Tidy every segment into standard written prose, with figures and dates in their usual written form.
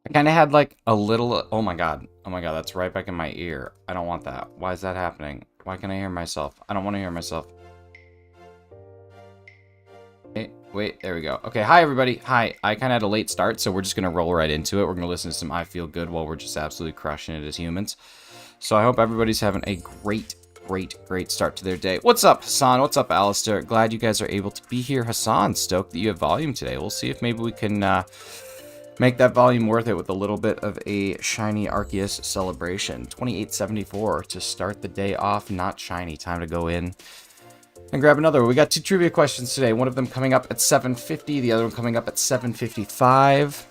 I kind of had like a little. Oh my god. Oh my god. That's right back in my ear. I don't want that. Why is that happening? Why can't I hear myself? I don't want to hear myself. Wait, there we go. Okay, hi everybody. Hi. I kind of had a late start, so we're just going to roll right into it. We're going to listen to some I Feel Good while we're just absolutely crushing it as humans. So I hope everybody's having a great start to their day. What's up, Hassan? What's up, Alistair? Glad you guys are able to be here. Hassan, stoked that you have volume today. We'll see if maybe we can make that volume worth it with a little bit of a shiny Arceus celebration. 2874 to start the day off, not shiny. Time to go in and grab another. We got 2 trivia questions today. One of them coming up at 7:50, the other one coming up at 7:55.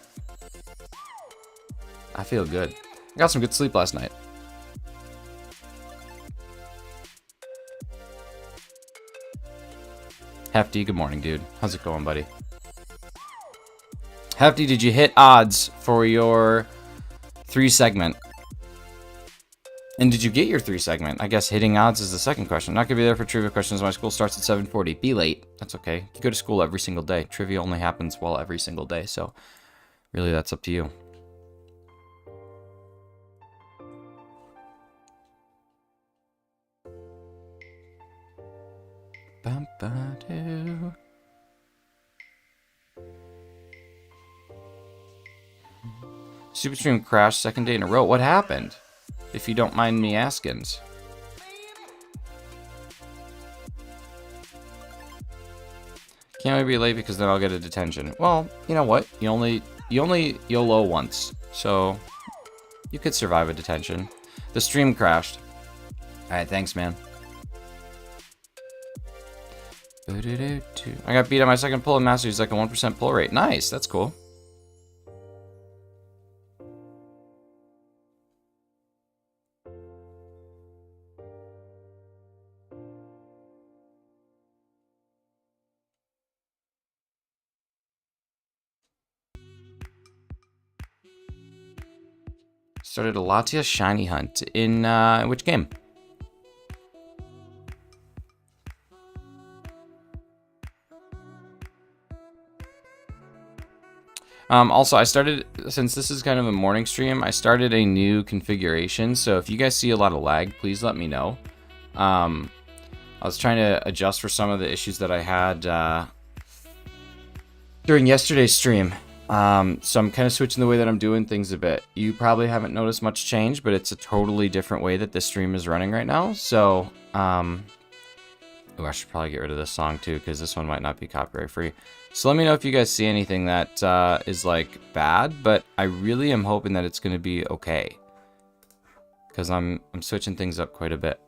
I feel good. I got some good sleep last night. Hefty, good morning, dude. How's it going, buddy? Hefty, did you hit odds for your 3 segment? And did you get your 3 segment? I guess hitting odds is the second question. Not gonna be there for trivia questions. My school starts at 7:40. Be late. That's okay. You go to school every single day. Trivia only happens every single day, so really that's up to you. Bum-ba-doo. Super stream crashed second day in a row. What happened? If you don't mind me asking. Can't we be late because then I'll get a detention? Well, you know what? You only YOLO once, so you could survive a detention. The stream crashed. Alright, thanks, man. I got beat on my second pull in Masters, like a 1% pull rate. Nice, that's cool. Started a Latia Shiny Hunt in which game? Also, I started, since this is kind of a morning stream, I started a new configuration. So if you guys see a lot of lag, please let me know. I was trying to adjust for some of the issues that I had during yesterday's stream. So I'm kind of switching the way that I'm doing things a bit. You probably haven't noticed much change, but it's a totally different way that this stream is running right now. So, oh, I should probably get rid of this song too, because this one might not be copyright free. So let me know if you guys see anything that is like bad, but I really am hoping that it's going to be okay, because I'm switching things up quite a bit.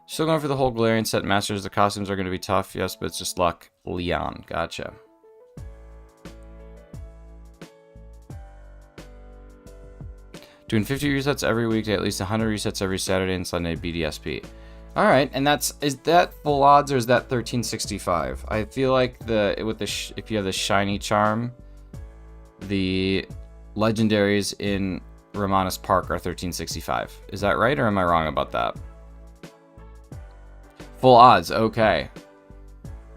Still going for the whole Galarian set Masters. The costumes are going to be tough, yes, but it's just luck. Leon, gotcha. Doing 50 resets every weekday, at least 100 resets every Saturday and Sunday, BDSP. Alright, and is that full odds or is that 1365? I feel like if you have the shiny charm, the legendaries in Romanus Park are 1365. Is that right, or am I wrong about that? Full odds, okay.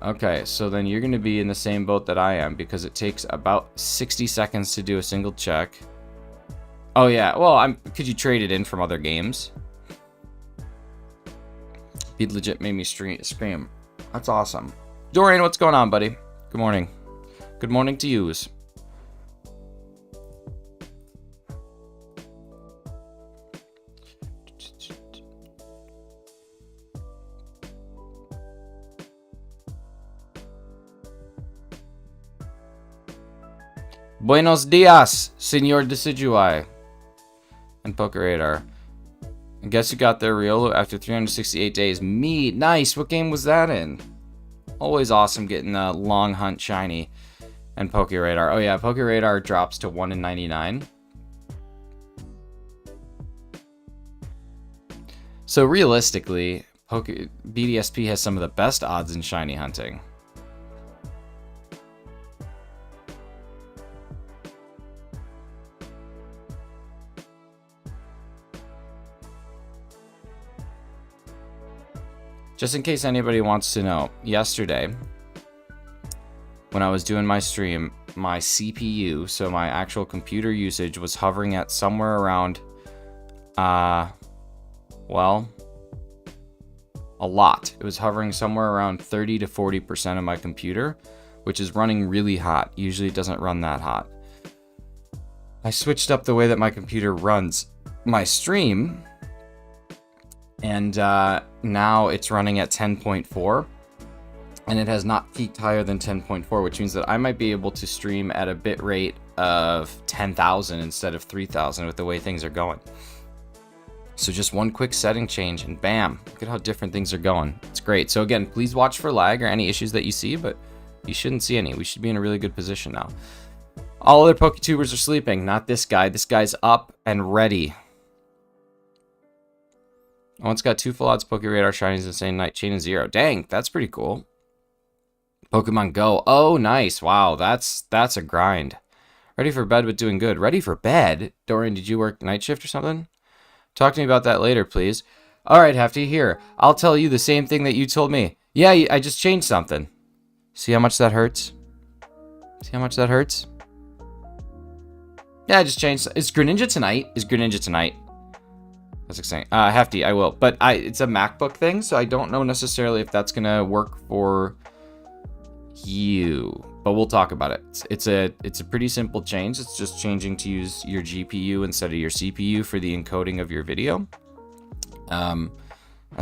Okay, so then you're going to be in the same boat that I am, because it takes about 60 seconds to do a single check. Oh yeah, well, could you trade it in from other games? He legit made me spam. That's awesome. Dorian, what's going on, buddy? Good morning. Good morning to yous. Buenos dias, Señor Decidui. And Poker Radar. I guess you got there, Riolo, after 368 days. Me, nice. What game was that in? Always awesome getting a long hunt shiny. And Poke Radar. Oh yeah, Poke Radar drops to 1 in 99. So realistically, BDSP has some of the best odds in shiny hunting. Just in case anybody wants to know, yesterday, when I was doing my stream, my CPU, so my actual computer usage, was hovering at somewhere around, well, a lot. It was hovering somewhere around 30 to 40% of my computer, which is running really hot. Usually it doesn't run that hot. I switched up the way that my computer runs my stream, and now it's running at 10.4, and it has not peaked higher than 10.4, which means that I might be able to stream at a bit rate of 10,000 instead of 3,000 with the way things are going. So just one quick setting change and bam, look at how different things are going. It's great. So again, please watch for lag or any issues that you see, but you shouldn't see any. We should be in a really good position now. All other PokeTubers are sleeping, not this guy. This guy's up and ready. I once got 2 full odds Pokeradar shinies Insane Night Chain and 0. Dang, that's pretty cool. Pokemon Go. Oh, nice. Wow, that's a grind. Ready for bed, but doing good. Ready for bed? Dorian, did you work night shift or something? Talk to me about that later, please. All right, Hefty, here. I'll tell you the same thing that you told me. Yeah, I just changed something. See how much that hurts? See how much that hurts? Yeah, I just changed. Is Greninja tonight? Is Greninja tonight? That's exciting. Hefty, I will. But it's a MacBook thing, so I don't know necessarily if that's going to work for you. But we'll talk about it. It's a pretty simple change. It's just changing to use your GPU instead of your CPU for the encoding of your video. And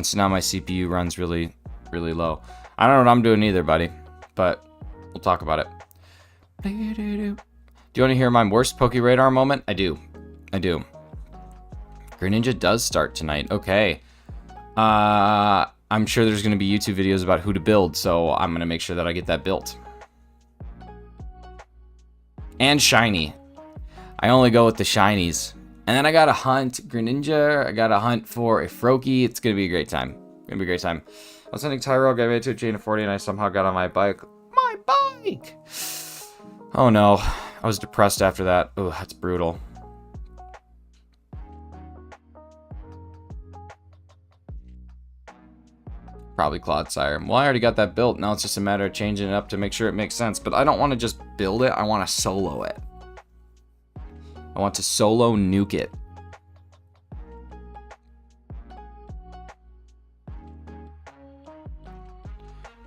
so now my CPU runs really, really low. I don't know what I'm doing either, buddy. But we'll talk about it. Do you want to hear my worst Pokeradar moment? I do. Greninja does start tonight. Okay. I'm sure there's going to be YouTube videos about who to build, so I'm going to make sure that I get that built. And shiny. I only go with the shinies. And then I got to hunt Greninja. I got to hunt for a Froakie. It's going to be a great time. I was hunting Tyrell, got made to a chain of 40, and I somehow got on my bike. My bike! Oh no. I was depressed after that. Oh, that's brutal. Probably Clodsire. Well, I already got that built. Now it's just a matter of changing it up to make sure it makes sense. But I don't want to just build it. I want to solo it. I want to solo nuke it.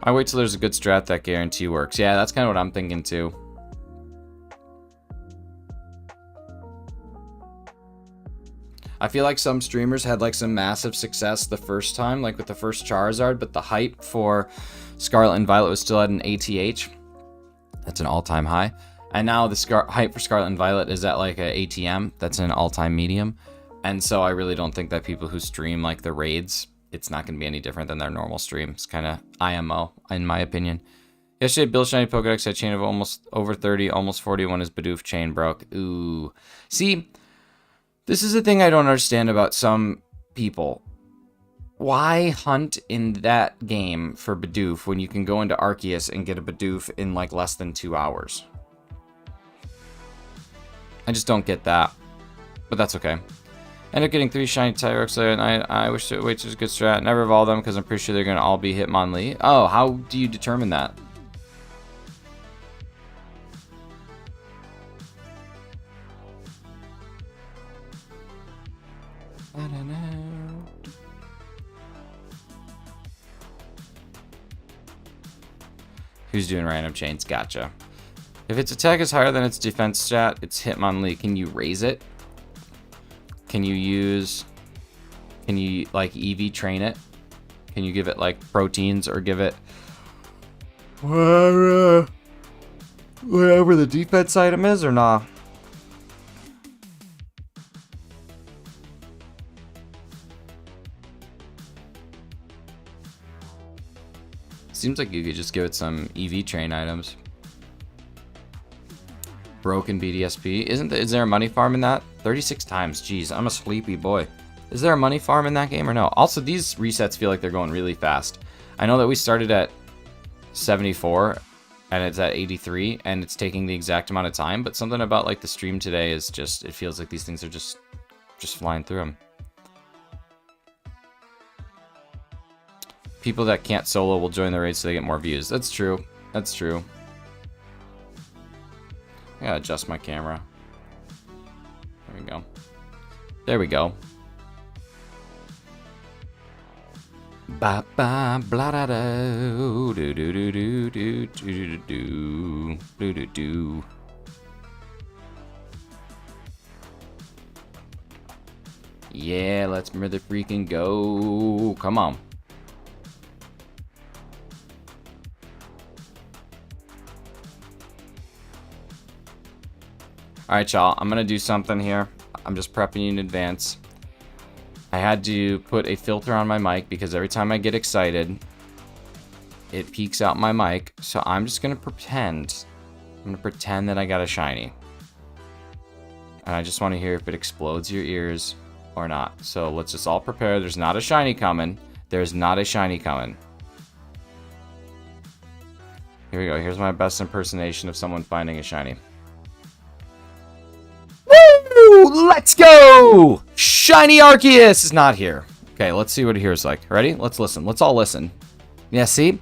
I wait till there's a good strat that guarantee works. Yeah, that's kind of what I'm thinking too. I feel like some streamers had like some massive success the first time, like with the first Charizard, but the hype for Scarlet and Violet was still at an ATH. That's an all-time high. And now the hype for Scarlet and Violet is at like a ATM. That's an all-time medium. And so I really don't think that people who stream like the raids, it's not going to be any different than their normal stream. It's kind of IMO, in my opinion. Yesterday, Bill Shiny Pokedex had chain of almost over 30, almost 40 when his Bidoof chain broke. Ooh. See, this is the thing I don't understand about some people. Why hunt in that game for Bidoof when you can go into Arceus and get a Bidoof in like less than 2 hours? I just don't get that. But that's okay. Ended up getting 3 shiny Tyrox and I wish to wait, there's a good strat. Never evolve them because I'm pretty sure they're going to all be Hitmonlee. Oh, how do you determine that? I don't know. Who's doing random chains? Gotcha. If its attack is higher than its defense stat, it's Hitmonlee. Can you raise it? Can you like EV train it? Can you give it like proteins or give it whatever the defense item is or nah? Seems like you could just give it some EV train items. Broken BDSP. Is there a money farm in that? 36 times. Jeez, I'm a sleepy boy. Is there a money farm in that game or no? Also, these resets feel like they're going really fast. I know that we started at 74 and it's at 83 and it's taking the exact amount of time, but something about like the stream today is just, it feels like these things are just flying through them. People that can't solo will join the raid so they get more views. That's true. That's true. gotta adjust my camera. There we go. There we go. Ba ba blah da do do do do do do do do do do do. Yeah, let's mother freaking go. Come on. Alright, y'all. I'm gonna do something here. I'm just prepping you in advance. I had to put a filter on my mic because every time I get excited, it peaks out my mic. So I'm just gonna pretend. I'm gonna pretend that I got a shiny. And I just want to hear if it explodes your ears or not. So let's just all prepare. There's not a shiny coming. There's not a shiny coming. Here we go. Here's my best impersonation of someone finding a shiny. Woo! Let's go! Shiny Arceus is not here. Okay, let's see what it hears like. Ready? Let's listen. Let's all listen. Yeah, see?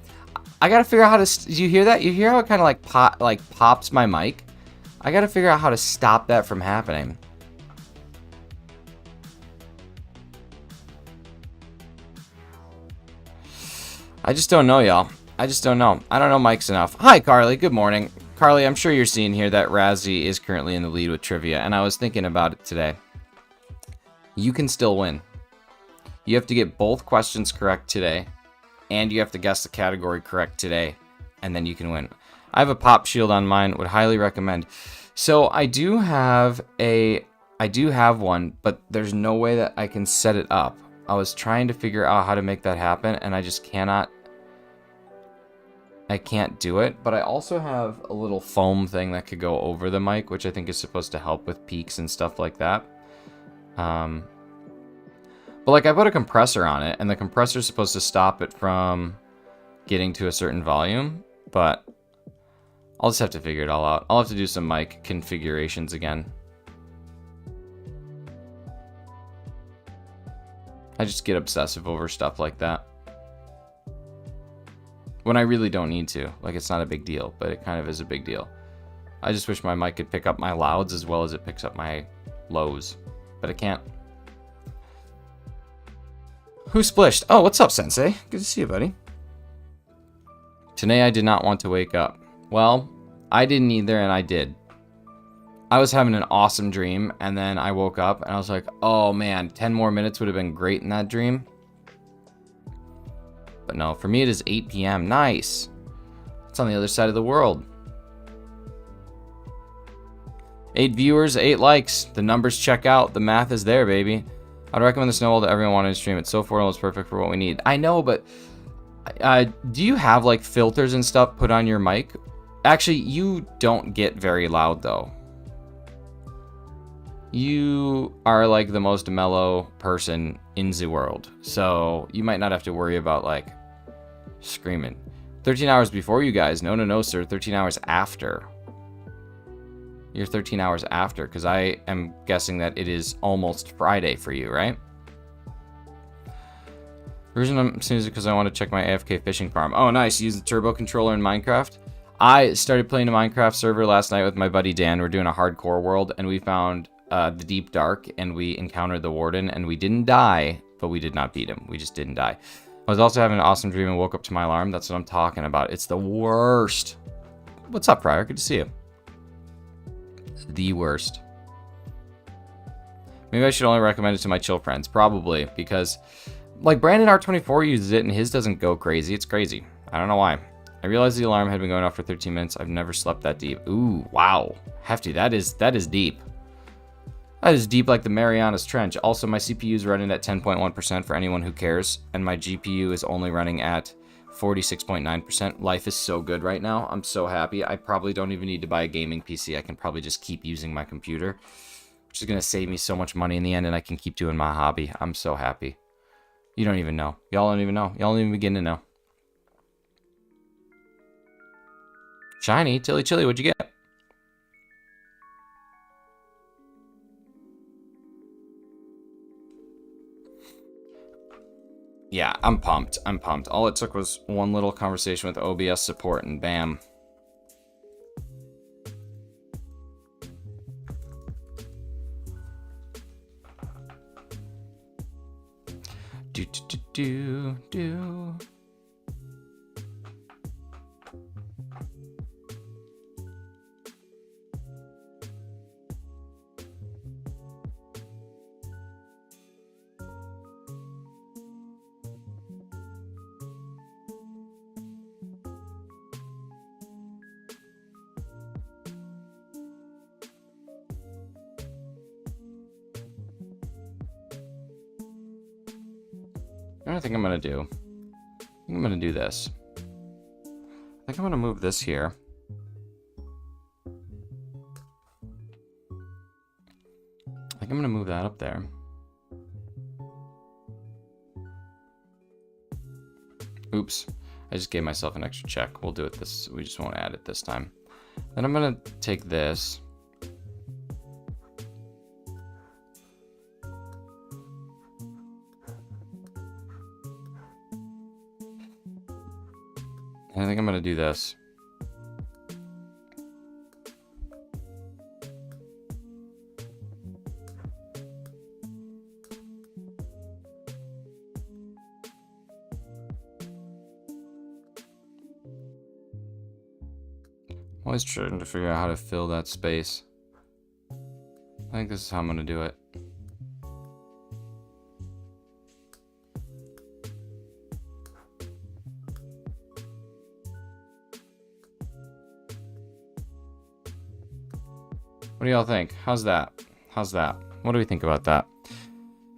I gotta figure out how to... Do you hear that? You hear how it kind of like pops my mic? I gotta figure out how to stop that from happening. I just don't know, y'all. I just don't know. I don't know mics enough. Hi, Carly. Good morning. Carly, I'm sure you're seeing here that Razzie is currently in the lead with trivia, and I was thinking about it today. You can still win. You have to get both questions correct today, and you have to guess the category correct today, and then you can win. I have a pop shield on mine. Would highly recommend. So I do have one, but there's no way that I can set it up. I was trying to figure out how to make that happen, and I just cannot. I can't do it, but I also have a little foam thing that could go over the mic, which I think is supposed to help with peaks and stuff like that. But like I put a compressor on it, and the compressor is supposed to stop it from getting to a certain volume, but I'll just have to figure it all out. I'll have to do some mic configurations again. I just get obsessive over stuff like that. When I really don't need to. Like, it's not a big deal, but it kind of is a big deal. I just wish my mic could pick up my louds as well as it picks up my lows. But it can't. Who splished? Oh, what's up, Sensei? Good to see you, buddy. Today I did not want to wake up. Well, I didn't either, and I did. I was having an awesome dream, and then I woke up, and I was like, oh man, 10 more minutes would have been great in that dream. But no, for me it is 8 p.m. Nice. It's on the other side of the world. 8 viewers, 8 likes. The numbers check out. The math is there, baby. I'd recommend the Snowball to everyone wanting to stream. It's so affordable, it's perfect for what we need. I know, but do you have like filters and stuff put on your mic? Actually, you don't get very loud though. You are like the most mellow person in the world, so you might not have to worry about like screaming. 13 hours before you guys. No, sir. 13 hours after. You're 13 hours after, because I am guessing that it is almost Friday for you, right? The reason I'm saying is because I want to check my AFK fishing farm. Oh, nice. Use the turbo controller in Minecraft. I started playing a Minecraft server last night with my buddy Dan. We're doing a hardcore world, and we found the deep dark, and we encountered the warden, and we didn't die, but we did not beat him. We just didn't die. I was also having an awesome dream and woke up to my alarm. That's what I'm talking about. It's the worst. What's up, Pryor? Good to see you. The worst. Maybe I should only recommend it to my chill friends. Probably, because like Brandon R24 uses it and his doesn't go crazy. It's crazy. I don't know why. I realized the alarm had been going off for 13 minutes. I've never slept that deep. Ooh, wow. Hefty. That is deep. That is deep like the Marianas Trench. Also, my CPU is running at 10.1% for anyone who cares, and my GPU is only running at 46.9%. Life is so good right now. I'm so happy. I probably don't even need to buy a gaming PC. I can probably just keep using my computer, which is going to save me so much money in the end, and I can keep doing my hobby. I'm so happy. You don't even know. Y'all don't even know. Y'all don't even begin to know. Shiny, Tilly Chili, what'd you get? Yeah, I'm pumped. I'm pumped. All it took was one little conversation with OBS support and bam. Do do do do do. What do I think I'm gonna do? I think I'm gonna do this. I think I'm gonna move this here. I think I'm gonna move that up there. Oops. I just gave myself an extra check. We'll do it this. We just won't add it this time. Then I'm gonna take this. I think I'm gonna do this. I'm always trying to figure out how to fill that space. I think this is how I'm gonna do it. What do y'all think? How's that? How's that? What do we think about that? I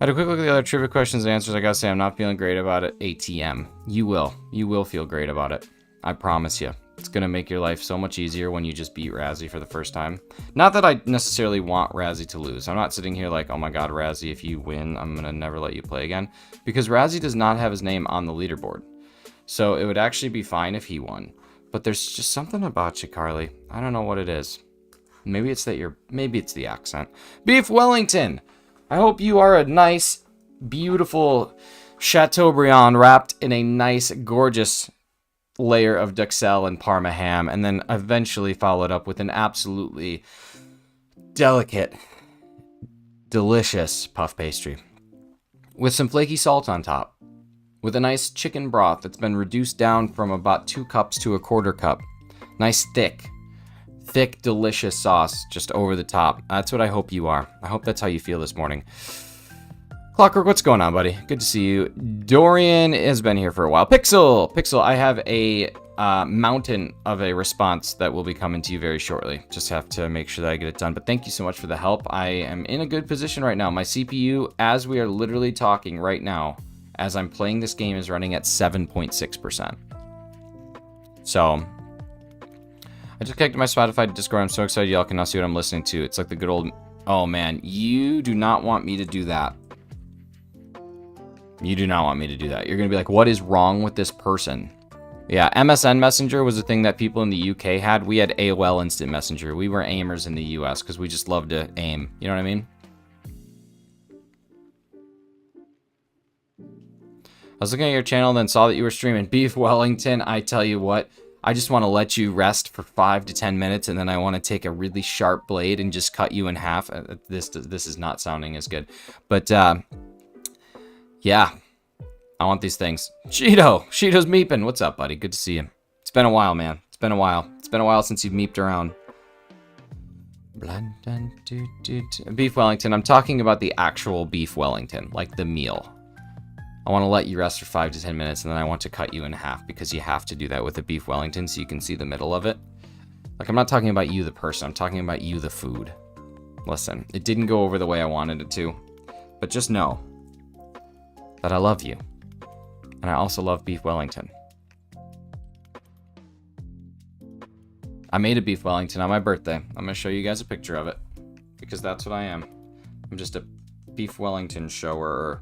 had a quick look at the other trivia questions and answers. I gotta say, I'm not feeling great about it. ATM. You will. You will feel great about it. I promise you. It's gonna make your life so much easier when you just beat Razzie for the first time. Not that I necessarily want Razzie to lose. I'm not sitting here like, oh my god, Razzie, if you win, I'm gonna never let you play again. Because Razzie does not have his name on the leaderboard. So it would actually be fine if he won. But there's just something about you, Carly. I don't know what it is. Maybe it's that maybe it's the accent. Beef Wellington! I hope you are a nice, beautiful Chateaubriand wrapped in a nice, gorgeous layer of duxelle and parma ham, and then eventually followed up with an absolutely delicate, delicious puff pastry. With some flaky salt on top. With a nice chicken broth that's been reduced down from about 2 cups to a 1/4 cup. Nice thick, delicious sauce just over the top. That's what I hope you are. I hope that's how you feel this morning. Clockwork, what's going on, buddy? Good to see you. Dorian has been here for a while. Pixel, I have a mountain of a response that will be coming to you very shortly. Just have to make sure that I get it done. But thank you so much for the help. I am in a good position right now. My CPU, as we are literally talking right now, as I'm playing this game, is running at 7.6%. So I just connected my Spotify to Discord. I'm so excited y'all can now see what I'm listening to. It's like the good old... Oh, man. You do not want me to do that. You do not want me to do that. You're going to be like, what is wrong with this person? Yeah, MSN Messenger was a thing that people in the UK had. We had AOL Instant Messenger. We were aimers in the US because we just loved to aim. You know what I mean? I was looking at your channel and then saw that you were streaming Beef Wellington. I tell you what... I just want to let you rest for 5 to 10 minutes, and then I want to take a really sharp blade and just cut you in half. This is not sounding as good. But, yeah. I want these things. Cheeto's meeping. What's up, buddy? Good to see you. It's been a while, man. It's been a while. It's been a while since you've meeped around. Beef Wellington. I'm talking about the actual Beef Wellington, like the meal. I want to let you rest for 5 to 10 minutes, and then I want to cut you in half, because you have to do that with a Beef Wellington so you can see the middle of it. Like, I'm not talking about you, the person. I'm talking about you, the food. Listen, it didn't go over the way I wanted it to, but just know that I love you, and I also love Beef Wellington. I made a Beef Wellington on my birthday. I'm going to show you guys a picture of it, because that's what I am. I'm just a Beef Wellington shower.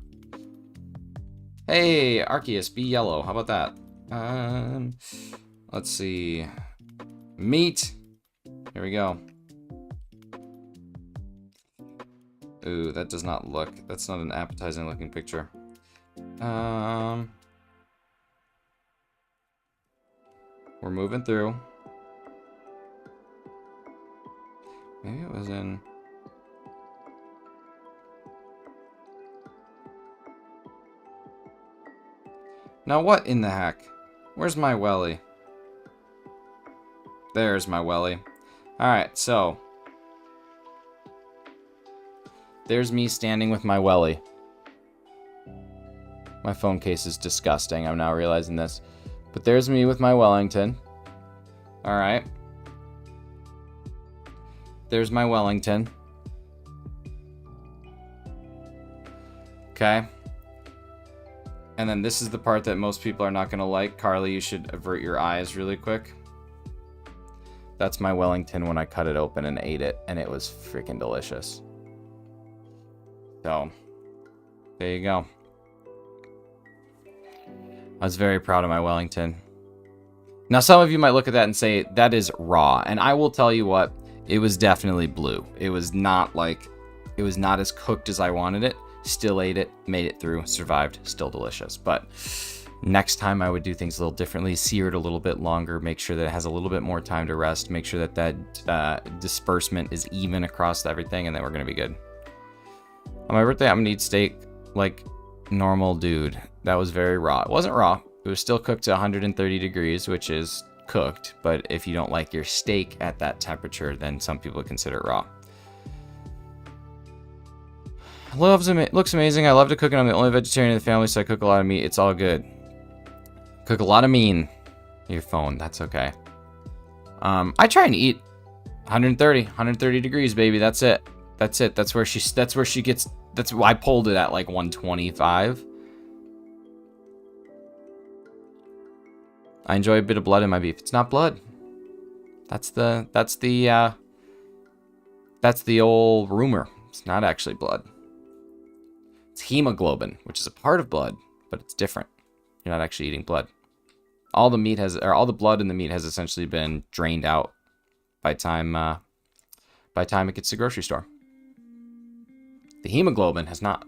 Hey, Arceus, be yellow. How about that? Let's see. Meat. Here we go. Ooh, that does not look... That's not an appetizing looking picture. We're moving through. Maybe it was in... Now what in the heck? Where's my welly? There's my welly. Alright, so. There's me standing with my welly. My phone case is disgusting. I'm now realizing this. But there's me with my Wellington. Alright. There's my Wellington. Okay. And then this is the part that most people are not going to like. Carly, you should avert your eyes really quick. That's my Wellington when I cut it open and ate it. And it was freaking delicious. So, there you go. I was very proud of my Wellington. Now, some of you might look at that and say, that is raw. And I will tell you what, it was definitely blue. It was not as cooked as I wanted it. Still ate it, made it through, survived, still delicious. But next time I would do things a little differently, sear it a little bit longer, make sure that it has a little bit more time to rest, make sure that that disbursement is even across everything, and then we're going to be good. On my birthday, I'm going to eat steak like normal dude. That was very raw. It wasn't raw. It was still cooked to 130 degrees, which is cooked. But if you don't like your steak at that temperature, then some people consider it raw. Looks amazing. I love to cook, and I'm the only vegetarian in the family, so I cook a lot of meat. It's all good. Cook a lot of mean. Your phone. That's okay. I try and eat 130 degrees, baby. That's it. That's it. That's where she gets. That's why I pulled it at like 125. I enjoy a bit of blood in my beef. It's not blood. That's the old rumor. It's not actually blood. It's hemoglobin, which is a part of blood, but it's different. You're not actually eating blood. All the blood in the meat has essentially been drained out by time it gets to the grocery store. The hemoglobin has not.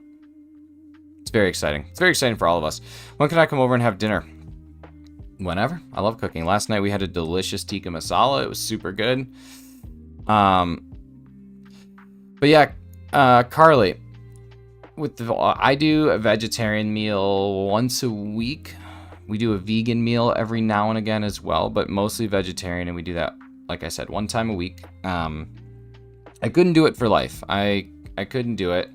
It's very exciting. It's very exciting for all of us. When can I come over and have dinner? Whenever. I love cooking. Last night we had a delicious tikka masala. It was super good. But yeah, Carly, I do a vegetarian meal once a week. We do a vegan meal every now and again as well, but mostly vegetarian, and we do that, like I said, one time a week. I couldn't do it for life. I couldn't do it.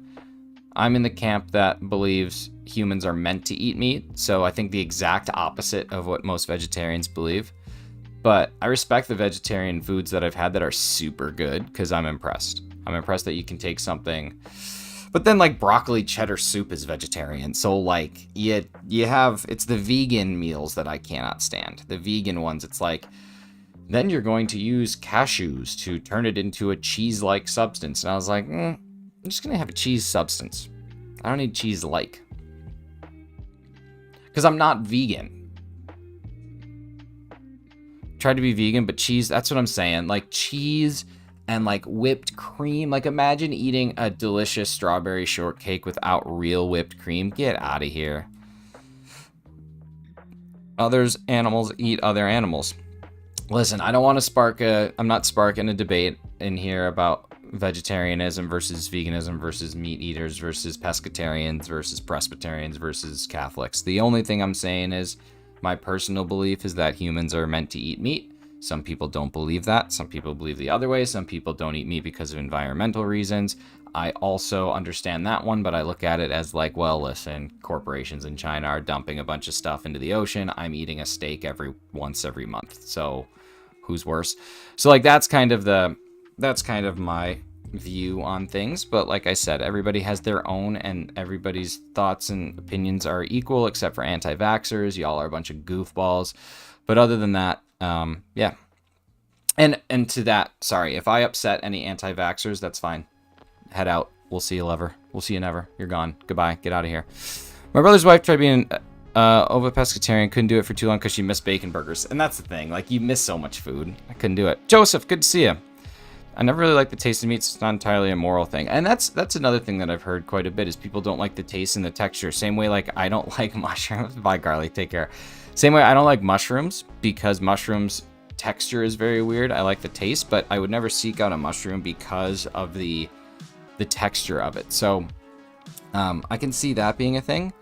I'm in the camp that believes humans are meant to eat meat, so I think the exact opposite of what most vegetarians believe. But I respect the vegetarian foods that I've had that are super good, because I'm impressed. I'm impressed that you can take something. But then, like, broccoli cheddar soup is vegetarian, so, like, you have, it's the vegan meals that I cannot stand. The vegan ones, it's like, then you're going to use cashews to turn it into a cheese-like substance. And I was like, I'm just going to have a cheese substance. I don't need cheese-like. Because I'm not vegan. Tried to be vegan, but cheese, that's what I'm saying. Like, cheese and, like, whipped cream. Like, imagine eating a delicious strawberry shortcake without real whipped cream. Get out of here. Animals eat other animals. Listen, I don't want to I'm not sparking a debate in here about vegetarianism versus veganism versus meat eaters versus pescatarians versus Presbyterians versus Catholics. The only thing I'm saying is my personal belief is that humans are meant to eat meat. Some people don't believe that. Some people believe the other way. Some people don't eat meat because of environmental reasons. I also understand that one, but I look at it as like, well, listen, corporations in China are dumping a bunch of stuff into the ocean. I'm eating a steak once every month. So who's worse? So like that's kind of my view on things. But like I said, everybody has their own, and everybody's thoughts and opinions are equal, except for anti-vaxxers. Y'all are a bunch of goofballs. But other than that, yeah. And to that, sorry, if I upset any anti-vaxxers, that's fine. Head out. We'll see you never. We'll see you never. You're gone. Goodbye. Get out of here. My brother's wife tried being ovo pescatarian. Couldn't do it for too long because she missed bacon burgers. And that's the thing. Like, you miss so much food. I couldn't do it. Joseph, good to see you. I never really liked the taste of meats. It's not entirely a moral thing. And that's another thing that I've heard quite a bit is people don't like the taste and the texture. Same way, like, I don't like mushrooms. Bye, Carly. Take care. Same way I don't like mushrooms because mushrooms texture is very weird. I like the taste, but I would never seek out a mushroom because of the texture of it. So I can see that being a thing.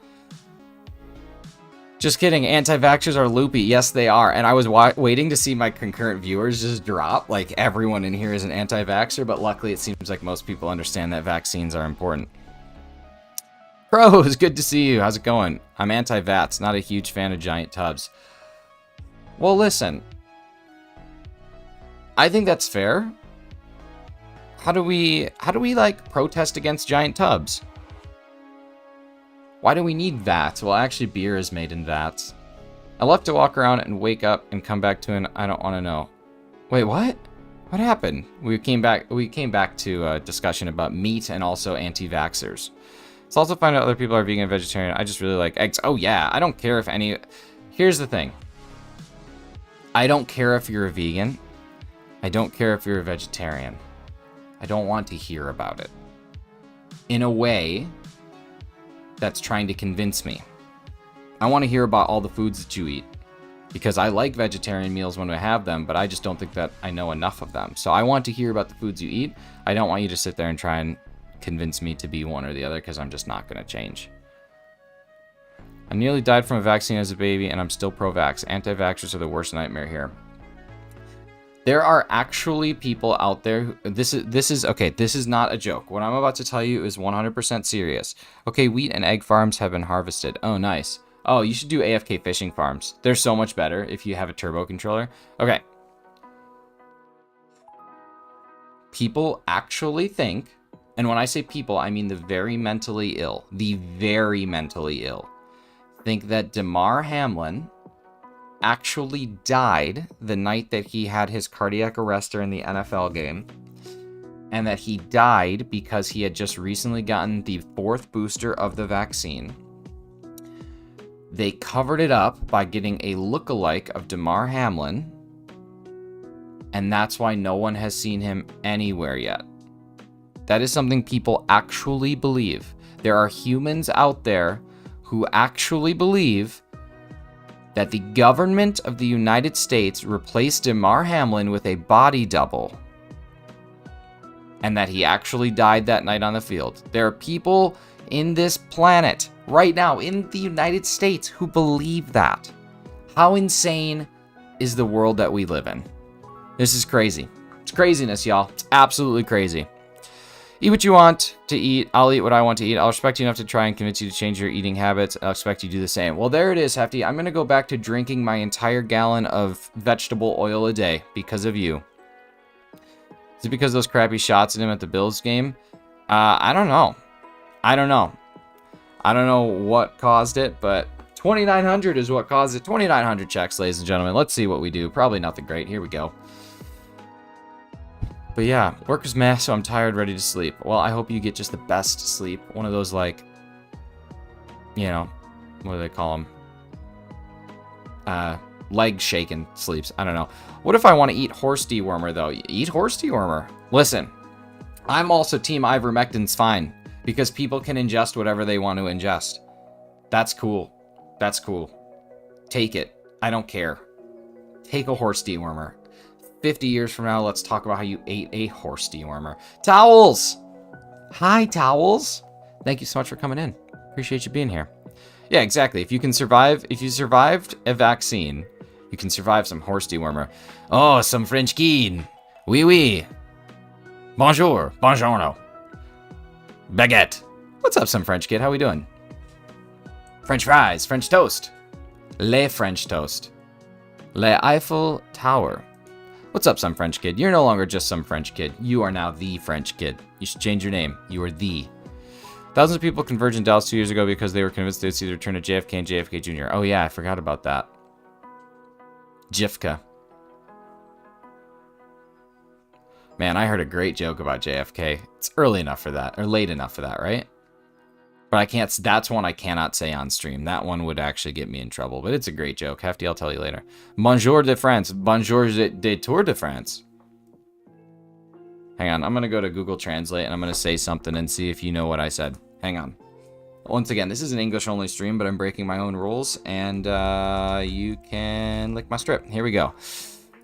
Just kidding. Anti-vaxxers are loopy. Yes, they are. And I was waiting to see my concurrent viewers just drop. Like, everyone in here is an anti-vaxxer, but luckily it seems like most people understand that vaccines are important. Pros, good to see you. How's it going? I'm anti-vats, not a huge fan of giant tubs. Well, listen. I think that's fair. How do we like protest against giant tubs? Why do we need vats? Well, actually, beer is made in vats. I love to walk around and wake up and come back to an I don't want to know. Wait, what? What happened? We came back to a discussion about meat and also anti-vaxxers. It's also fine that other people are vegan and vegetarian. I just really like eggs. Oh yeah, I don't care if any... Here's the thing. I don't care if you're a vegan. I don't care if you're a vegetarian. I don't want to hear about it. In a way that's trying to convince me. I want to hear about all the foods that you eat. Because I like vegetarian meals when I have them, but I just don't think that I know enough of them. So I want to hear about the foods you eat. I don't want you to sit there and try and convince me to be one or the other, because I'm just not going to change. I nearly died from a vaccine as a baby, and I'm still pro-vax. Anti-vaxxers are the worst nightmare here. There are actually people out there who, this is not a joke. What I'm about to tell you is 100% serious. Okay, wheat and egg farms have been harvested. Oh, nice. Oh, you should do AFK fishing farms. They're so much better if you have a turbo controller. Okay. People actually think, and when I say people, I mean the very mentally ill, think that Damar Hamlin actually died the night that he had his cardiac arrest during the NFL game, and that he died because he had just recently gotten the 4th booster of the vaccine. They covered it up by getting a look-alike of Damar Hamlin, and that's why no one has seen him anywhere yet. That is something people actually believe. There are humans out there who actually believe that the government of the United States replaced Damar Hamlin with a body double, and that he actually died that night on the field. There are people in this planet right now in the United States who believe that. How insane is the world that we live in? This is crazy. It's craziness, y'all. It's absolutely crazy. Eat what you want to eat. I'll eat what I want to eat. I'll respect you enough to try and convince you to change your eating habits. I'll expect you to do the same. Well, there it is, Hefty. I'm going to go back to drinking my entire gallon of vegetable oil a day because of you. Is it because of those crappy shots at him at the Bills game? I don't know. I don't know what caused it, but 2,900 is what caused it. 2,900 checks, ladies and gentlemen. Let's see what we do. Probably nothing great. Here we go. But yeah, work is meh, so I'm tired, ready to sleep. Well, I hope you get just the best sleep. One of those, like, you know, what do they call them? Leg shaking sleeps. I don't know. What if I want to eat horse dewormer, though? Eat horse dewormer. Listen, I'm also team ivermectin's fine, because people can ingest whatever they want to ingest. That's cool. That's cool. Take it. I don't care. Take a horse dewormer. 50 years from now, let's talk about how you ate a horse dewormer. Towels! Hi, Towels. Thank you so much for coming in. Appreciate you being here. Yeah, exactly. If you survived a vaccine, you can survive some horse dewormer. Oh, some French keen. Oui, oui. Bonjour. Buongiorno. Baguette. What's up, some French kid? How we doing? French fries. French toast. Le French toast. Le Eiffel Tower. What's up, some French kid? You're no longer just some French kid. You are now the French kid. You should change your name. You are the. Thousands of people converged in Dallas 2 years ago because they were convinced they'd see the return of JFK and JFK Jr. Oh yeah, I forgot about that. JFK. Man, I heard a great joke about JFK. It's early enough for that, or late enough for that, right? But I can't, that's one I cannot say on stream. That one would actually get me in trouble, but it's a great joke. Hefty, I'll tell you later. Bonjour de France. Bonjour de Tour de France. Hang on, I'm going to go to Google Translate and I'm going to say something and see if you know what I said. Hang on. Once again, this is an English-only stream, but I'm breaking my own rules, and you can lick my strip. Here we go.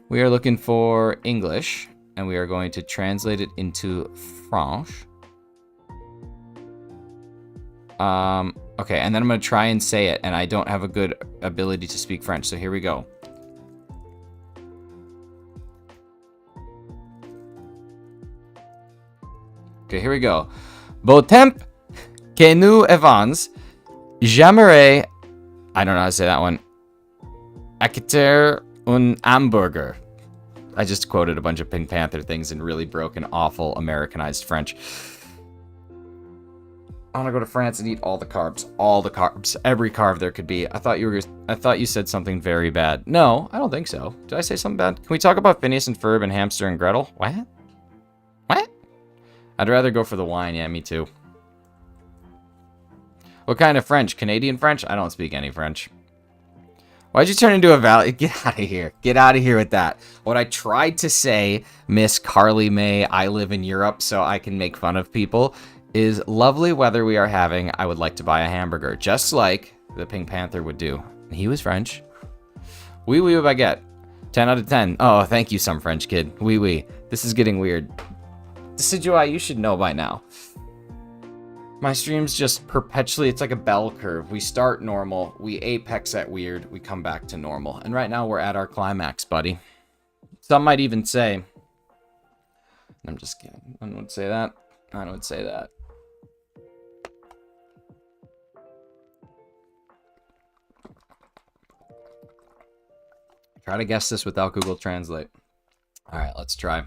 We are looking for English, and we are going to translate it into French. Okay, and then I'm going to try and say it, and I don't have a good ability to speak French, so here we go. Okay, here we go. Beau temps que nous avons, j'aimerais, I don't know how to say that one, acheter un hamburger. I just quoted a bunch of Pink Panther things in really broken, awful, Americanized French. I want to go to France and eat all the carbs, every carb there could be. I thought you said something very bad. No, I don't think so. Did I say something bad? Can we talk about Phineas and Ferb and Hamster and Gretel? What? What? I'd rather go for the wine. Yeah, me too. What kind of French? Canadian French? I don't speak any French. Why'd you turn into a valley? Get out of here. Get out of here with that. What I tried to say, Miss Carly May, I live in Europe, so I can make fun of people, is lovely weather we are having. I would like to buy a hamburger, just like the Pink Panther would do. He was French. Oui, oui, baguette. 10 out of 10. Oh, thank you, some French kid. Oui, oui. This is getting weird. Decidueye, you should know by now. My stream's just perpetually, it's like a bell curve. We start normal, we apex at weird, we come back to normal. And right now we're at our climax, buddy. Some might even say, I'm just kidding. I would say that. I would say that. Try to guess this without Google Translate. All right, let's try.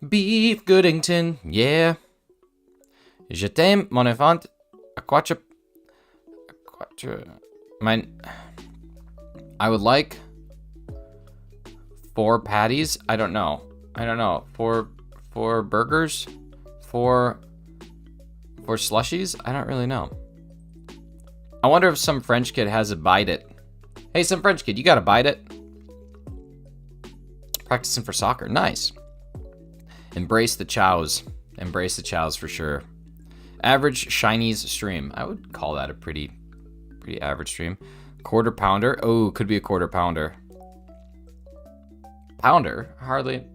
Beef Goodington, yeah. Je t'aime, mon enfant. I would like 4 patties. I don't know. 4 burgers, 4 slushies. I don't really know. I wonder if some French kid has a bite it. Hey, some French kid, you got a bite it? Practicing for soccer, nice. Embrace the chows. Embrace the chows for sure. Average Shinies stream. I would call that a pretty average stream. Quarter pounder. Oh, could be a quarter pounder. Pounder? Hardly.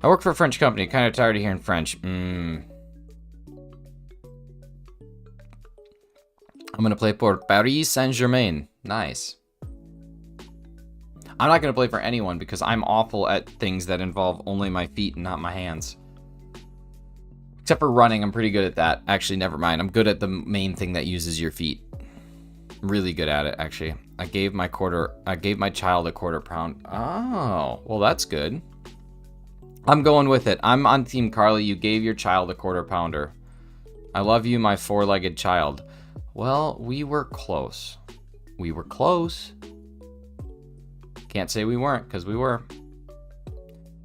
I work for a French company. Kind of tired of hearing French. I'm going to play for Paris Saint-Germain. Nice. I'm not going to play for anyone because I'm awful at things that involve only my feet and not my hands. Except for running, I'm pretty good at that. Actually, never mind. I'm good at the main thing that uses your feet. Really good at it, actually. I gave my child a quarter pound. Oh, well, that's good. I'm going with it. I'm on Team Carly. You gave your child a quarter pounder. I love you, my 4-legged child. Well, we were close. We were close. Can't say we weren't, because we were.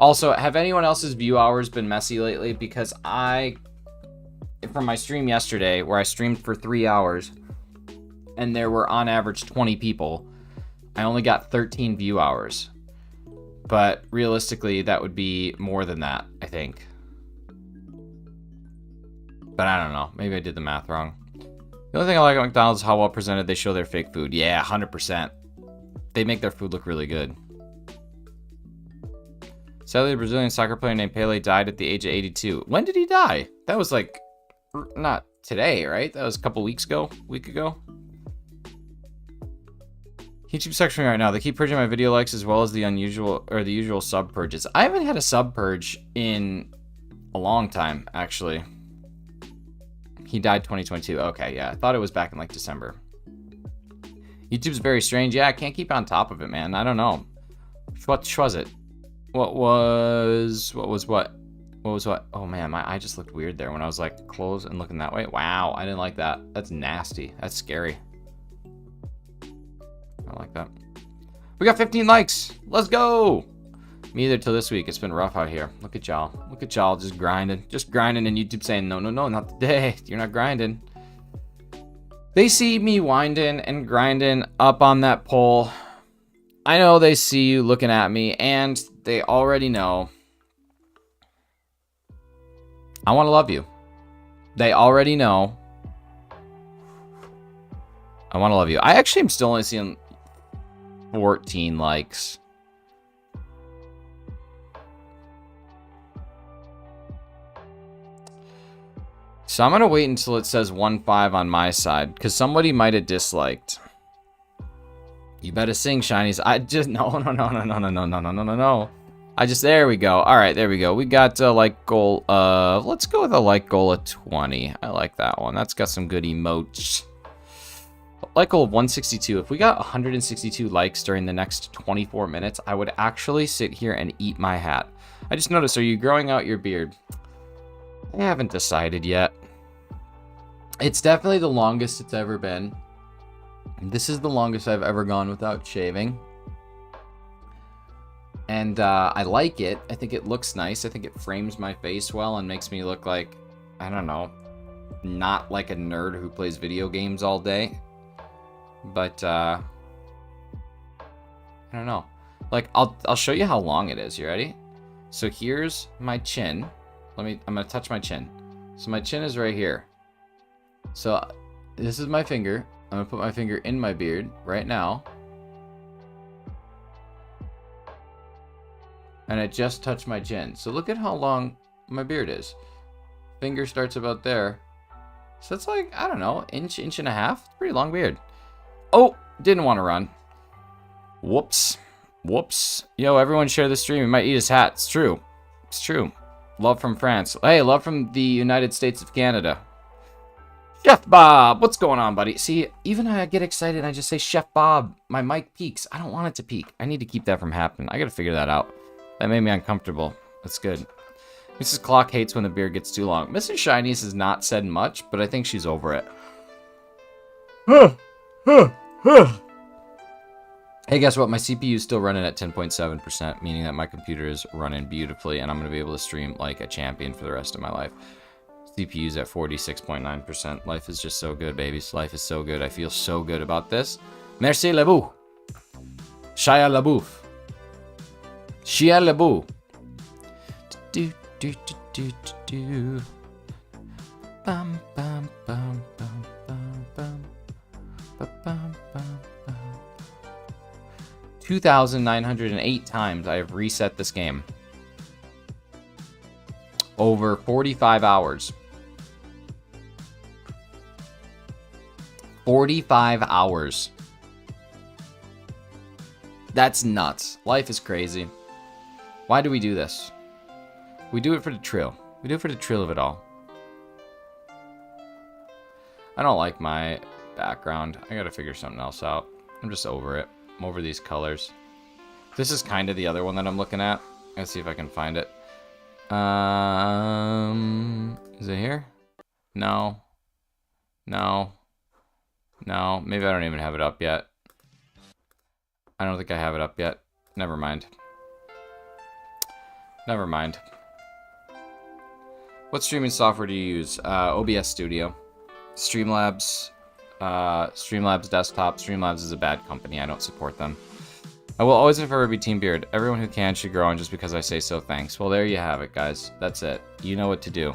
Also, have anyone else's view hours been messy lately? Because from my stream yesterday, where I streamed for 3 hours, and there were on average 20 people, I only got 13 view hours. But realistically, that would be more than that, I think. But I don't know. Maybe I did the math wrong. The only thing I like at McDonald's is how well presented they show their fake food. Yeah, 100%. They make their food look really good. Sadly, a Brazilian soccer player named Pele died at the age of 82. When did he die? That was like, not today, right? That was a couple week ago. YouTube section right now. They keep purging my video likes as well as the usual sub purges. I haven't had a sub purge in a long time, actually. He died 2022. Okay, yeah. I thought it was back in like December. YouTube's very strange. Yeah, I can't keep on top of it, man. I don't know. What was it? What was what? Oh man, my eye just looked weird there when I was like close and looking that way. Wow, I didn't like that. That's nasty. That's scary. I don't like that. We got 15 likes. Let's go. Me either till this week. It's been rough out here. Look at y'all. Look at y'all just grinding. Just grinding, and YouTube saying, no, not today. You're not grinding. They see me winding and grinding up on that pole. I know they see you looking at me, and they already know I want to love you. They already know I want to love you. I actually am still only seeing 14 likes. So I'm going to wait until it says 1-5 on my side, because somebody might have disliked. You better sing, Shinies. I just, no. I just, there we go. All right, there we go. We got a like goal of, let's go with a like goal of 20. I like that one. That's got some good emotes. Like goal of 162. If we got 162 likes during the next 24 minutes, I would actually sit here and eat my hat. I just noticed, are you growing out your beard? I haven't decided yet. It's definitely the longest it's ever been. This is the longest I've ever gone without shaving. And I like it. I think it looks nice. I think it frames my face well and makes me look like, I don't know, not like a nerd who plays video games all day. But I don't know. Like I'll show you how long it is. You ready? So here's my chin. I'm gonna touch my chin. So my chin is right here. So this is my finger. I'm gonna put my finger in my beard right now. And it just touched my chin. So look at how long my beard is. Finger starts about there. So it's like, I don't know, inch and a half. It's a pretty long beard. Oh, didn't want to run. Whoops. Yo, everyone share the stream. He might eat his hat. It's true. It's true. Love from France. Hey, love from the United States of Canada. Chef Bob, what's going on, buddy? See, even I get excited and I just say Chef Bob. My mic peaks. I don't want it to peak. I need to keep that from happening. I gotta figure that out. That made me uncomfortable. That's good. Mrs. Clock hates when the beard gets too long. Mrs. Shinies has not said much, but I think she's over it. Hey, guess what? My CPU is still running at 10.7%, meaning that my computer is running beautifully, and I'm going to be able to stream like a champion for the rest of my life. CPU's at 46.9%. Life is just so good, babies. Life is so good. I feel so good about this. Merci le bout. Shia LaBeouf. Shia LaBeouf. Do do do do do. Bum bum bum bum bum bum. Bum bum bum. 2,908 times I have reset this game. Over 45 hours. 45 hours. That's nuts. Life is crazy. Why do we do this? We do it for the thrill. We do it for the thrill of it all. I don't like my background. I gotta figure something else out. I'm just over it. I'm over these colors. This is kind of the other one that I'm looking at. Let's see if I can find it. Is it here? No. No. No. Maybe I don't even have it up yet. I don't think I have it up yet. Never mind. Never mind. What streaming software do you use? OBS Studio. Streamlabs. Streamlabs Desktop. Streamlabs is a bad company. I don't support them. I will always and forever be Team Beard. Everyone who can should grow on just because I say so. Thanks. Well, there you have it, guys. That's it. You know what to do.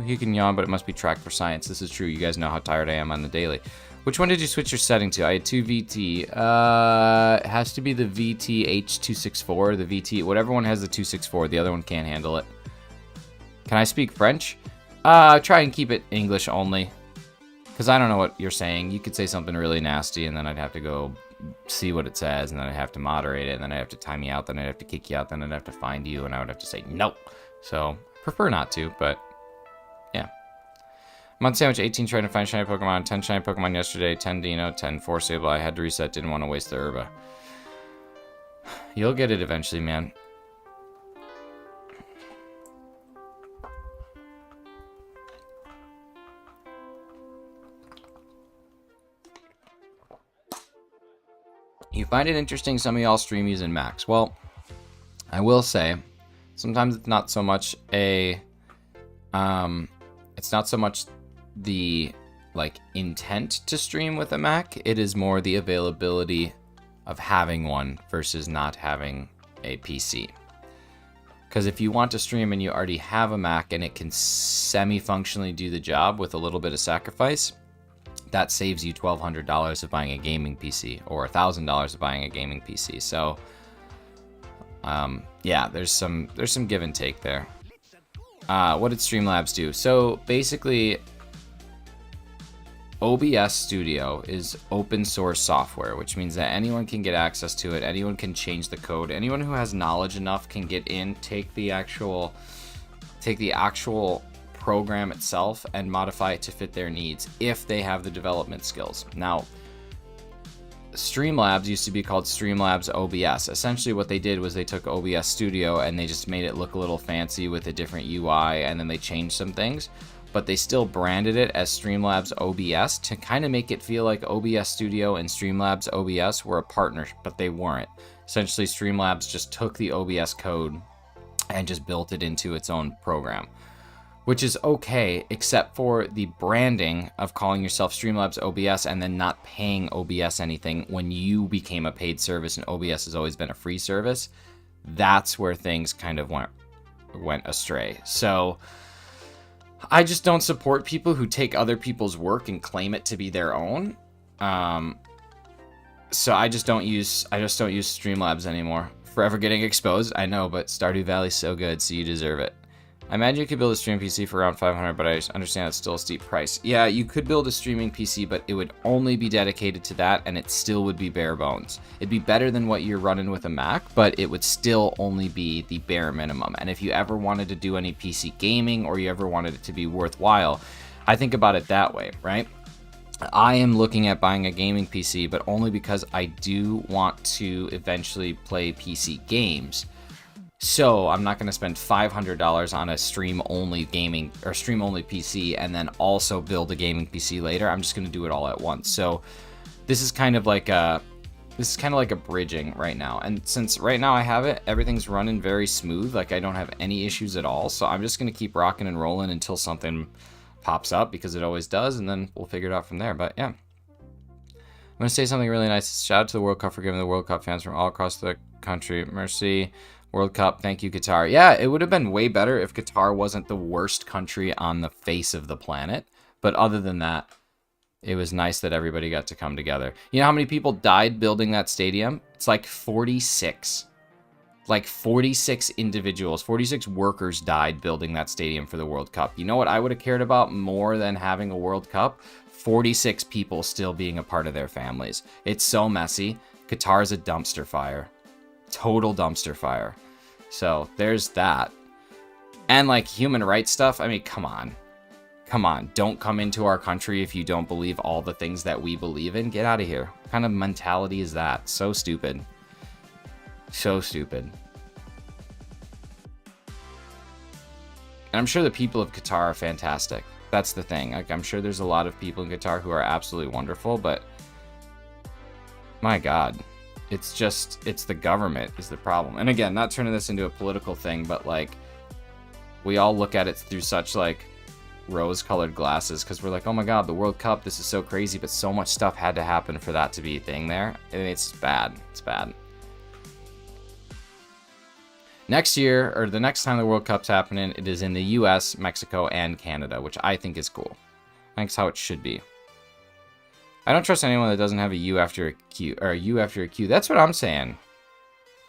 He can yawn, but it must be tracked for science. This is true. You guys know how tired I am on the daily. Which one did you switch your setting to? I had 2 VT. It has to be the VTH264, the VT, whatever one has the 264. The other one can't handle it. Can I speak French? Try and keep it English only. Because I don't know what you're saying. You could say something really nasty, and then I'd have to go see what it says, and then I'd have to moderate it, and then I'd have to time you out, then I'd have to kick you out, then I'd have to find you, and I would have to say no. So, prefer not to, but yeah. I'm on Sandwich 18 trying to find shiny Pokemon. 10 shiny Pokemon yesterday, 10 Dino, 10 Force Sable. I had to reset, didn't want to waste the Herba. You'll get it eventually, man. You find it interesting some of y'all stream using Max. Well, I will say, sometimes it's not so much a, it's not so much the like intent to stream with a Mac. It is more the availability of having one versus not having a PC. Because if you want to stream and you already have a Mac and it can semi-functionally do the job with a little bit of sacrifice, that saves you $1,200 of buying a gaming PC, or $1,000 of buying a gaming PC. So yeah, there's some give and take there. What did Streamlabs do? So basically, OBS Studio is open source software, which means that anyone can get access to it. Anyone can change the code. Anyone who has knowledge enough can get in, take the actual program itself and modify it to fit their needs if they have the development skills. Now, Streamlabs used to be called Streamlabs OBS. Essentially what they did was they took OBS Studio and they just made it look a little fancy with a different UI, and then they changed some things, but they still branded it as Streamlabs OBS to kind of make it feel like OBS Studio and Streamlabs OBS were a partner, but they weren't. Essentially, Streamlabs just took the OBS code and just built it into its own program, which is okay, except for the branding of calling yourself Streamlabs OBS and then not paying OBS anything when you became a paid service and OBS has always been a free service. That's where things kind of went astray. So I just don't support people who take other people's work and claim it to be their own. So I just don't use Streamlabs anymore. Forever getting exposed, I know, but Stardew Valley's so good, so you deserve it. I imagine you could build a stream PC for around $500, but I understand it's still a steep price. Yeah, you could build a streaming PC, but it would only be dedicated to that, and it still would be bare bones. It'd be better than what you're running with a Mac, but it would still only be the bare minimum. And if you ever wanted to do any PC gaming, or you ever wanted it to be worthwhile, I think about it that way, right? I am looking at buying a gaming PC, but only because I do want to eventually play PC games. So I'm not going to spend $500 on a stream-only gaming or stream-only PC and then also build a gaming PC later. I'm just going to do it all at once. So this is kind of like a bridging right now. And since right now I have it, everything's running very smooth. Like, I don't have any issues at all. So I'm just going to keep rocking and rolling until something pops up, because it always does, and then we'll figure it out from there. But yeah, I'm going to say something really nice. Shout out to the World Cup for giving the World Cup fans from all across the country mercy. World Cup, thank you, Qatar. Yeah, it would have been way better if Qatar wasn't the worst country on the face of the planet. But other than that, it was nice that everybody got to come together. You know how many people died building that stadium? It's like 46. Like 46 individuals, 46 workers died building that stadium for the World Cup. You know what I would have cared about more than having a World Cup? 46 people still being a part of their families. It's so messy. Qatar's a dumpster fire. Total dumpster fire. So there's that. And like human rights stuff, I mean, come on. Come on. Don't come into our country if you don't believe all the things that we believe in. Get out of here. What kind of mentality is that? So stupid. So stupid. And I'm sure the people of Qatar are fantastic. That's the thing. Like, I'm sure there's a lot of people in Qatar who are absolutely wonderful, but my God, it's the government is the problem. And again, not turning this into a political thing, but like, we all look at it through such like rose-colored glasses, because we're like, oh my God, the World Cup, this is so crazy, but so much stuff had to happen for that to be a thing there. And it's bad. It's bad. Next year, or the next time the World Cup's happening, it is in the US, Mexico, and Canada, which I think is cool. I think it's how it should be. I don't trust anyone that doesn't have a U after a Q, or a U after a Q. That's what I'm saying.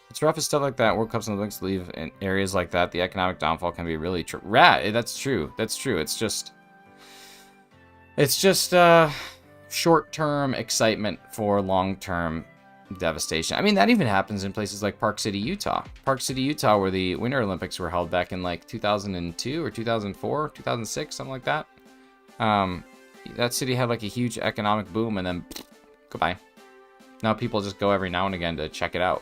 It's rough as stuff like that. World Cups and Olympics leave in areas like that. The economic downfall can be really that's true. That's true. It's just short-term excitement for long-term devastation. I mean, that even happens in places like Park City, Utah. Park City, Utah, where the Winter Olympics were held back in like 2002 or 2004, 2006, something like that. That city had like a huge economic boom, and then goodbye. Now people just go every now and again to check it out.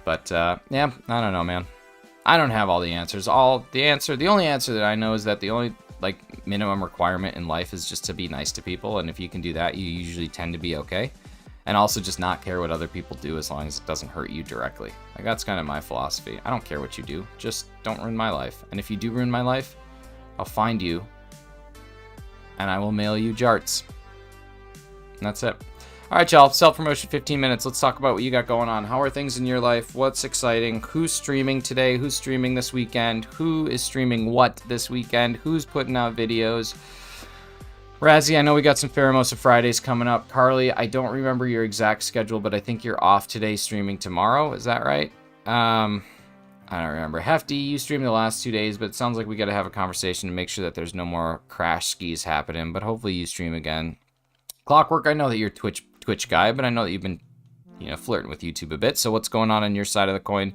But yeah, I don't know, man. I don't have all the answers. The only answer that I know is that the only like minimum requirement in life is just to be nice to people, and if you can do that, you usually tend to be okay. And also just not care what other people do as long as it doesn't hurt you directly. Like, that's kind of my philosophy. I don't care what you do, just don't ruin my life. And if you do ruin my life, I'll find you and I will mail you jarts. And that's it. All right, y'all, self-promotion, 15 minutes. Let's talk about what you got going on. How are things in your life? What's exciting? Who's streaming today? Who's streaming this weekend? Who is streaming what this weekend? Who's putting out videos? Razzie, I know we got some Pheromosa Fridays coming up. Carly, I don't remember your exact schedule, but I think you're off today, streaming tomorrow. Is that right? I don't remember. Hefty, you streamed the last 2 days, but it sounds like we got to have a conversation to make sure that there's no more crash skis happening, but hopefully you stream again. Clockwork, I know that you're a Twitch guy, but I know that you've been, flirting with YouTube a bit, so what's going on your side of the coin?